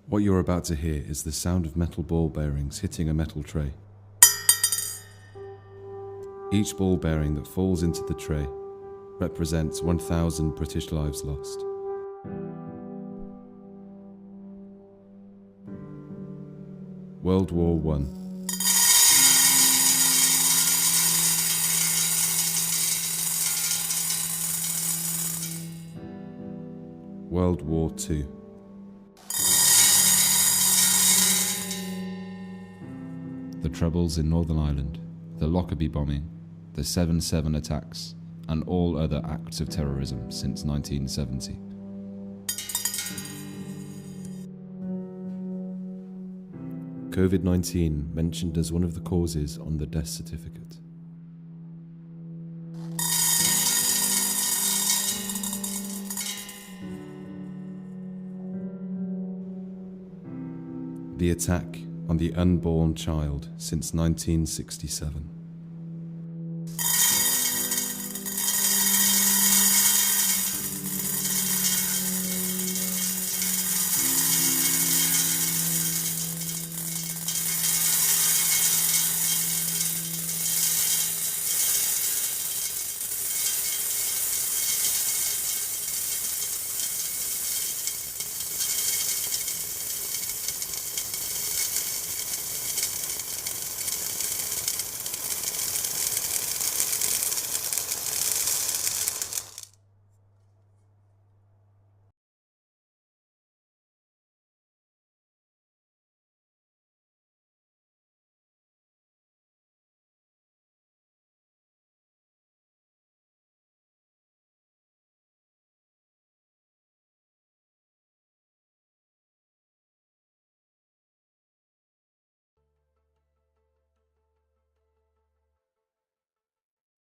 What you're about to hear is the sound of metal ball bearings hitting a metal tray. Each ball bearing that falls into the tray represents 1,000 British lives lost. World War I. World War II. The Troubles in Northern Ireland, the Lockerbie bombing, the 7/7 attacks, and all other acts of terrorism since 1970. COVID-19 mentioned as one of the causes on the death certificate. The attack on the unborn child since 1967.